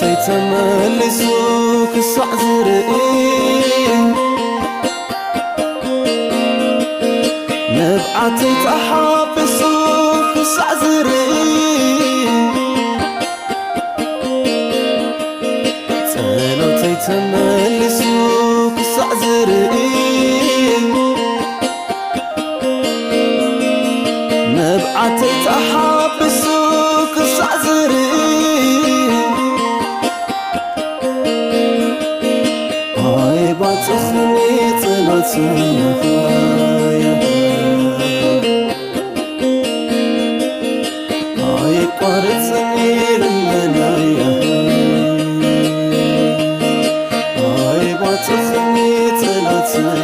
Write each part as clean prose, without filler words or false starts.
ጸሎተይ ተመሊሱ ክሳዕ ዝርኢ ነብዓተይ ተሓቢሱ ክሳዕ ዝርኢ ጸሎተይ ተመሊሱ ክሳዕ ዝርኢ ነብዓተይ ተሓቢሱ ክሳዕ ዝርኢ ባጽኽኒ ጸሎተይ አይቋረጽኒ ልመናይ ባጽኽኒ ጸሎተይ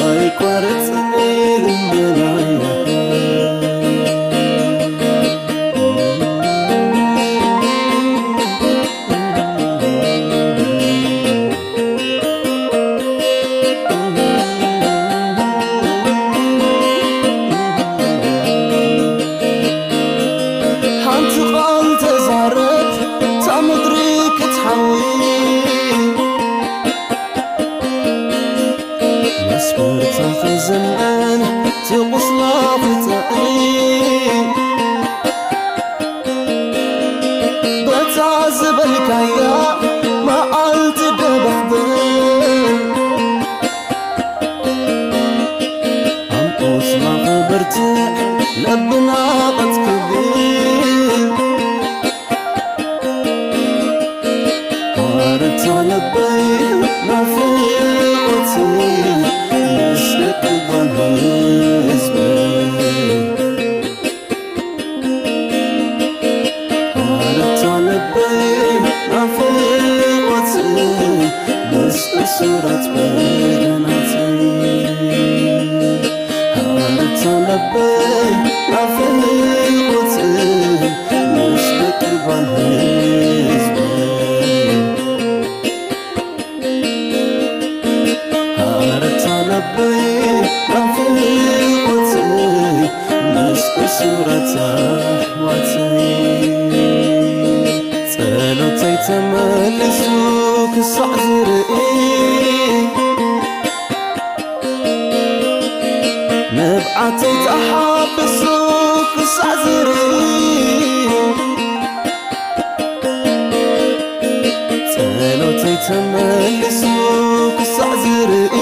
አይቋረጽኒ ልመናይ زمان تقصلا فتعين بتعذب الكيا ما قلت دبخبن عم قوسما خبرتك لبنا قد كبير قارت على بي نافقتي صورة بيناتي هارت لبي رفيقتي مش بقلبان هزبي هارت لبي رفيقتي مش بصورة أحواتي ጸሎተይ ተመሊሱ ክሳዕ ዝርኢ ነብዓተይ ተሓቢሱ ክሳዕ ዝርኢ ጸሎተይ ተመሊሱ ክሳዕ ዝርኢ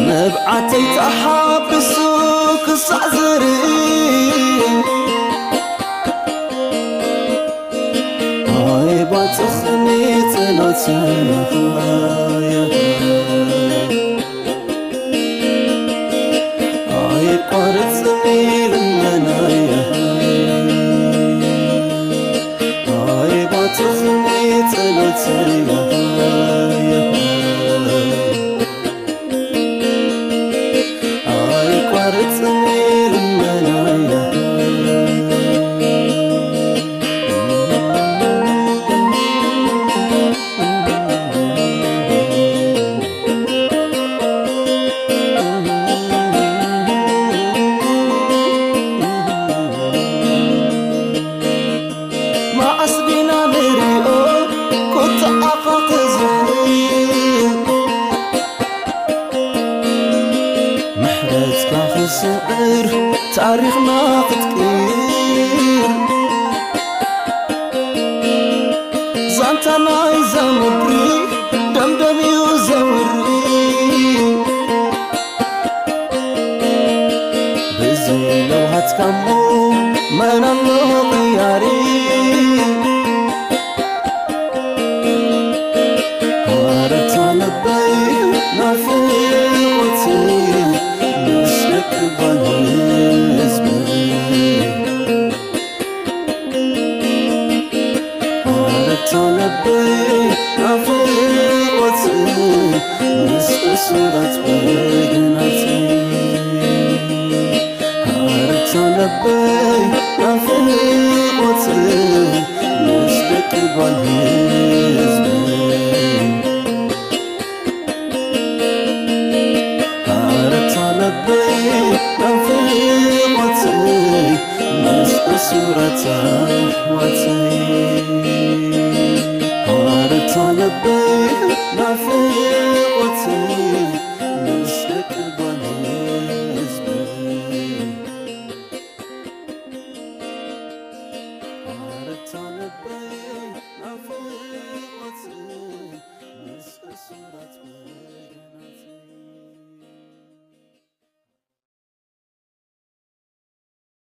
ነብዓተይ ተሓቢሱ ክሳዕ ዝርኢ ባጽኽኒ ጸሎተይ አይቋረጽኒ ልመናይ ባጽኽኒ ጸሎተይ አይቋረጽኒ ልመናይ سعر تاريخنا تتكير زانتنا يزمري دمدمي وزوري بزي لو هتكمو ما نمو غياري هارت على بي نافقتي صورة بيناتي هارت لبي رفيقتي مش بقلبان هزبي هارت صورة واتي هارت لبي نافقتي مسلك بنزبي هارت لبي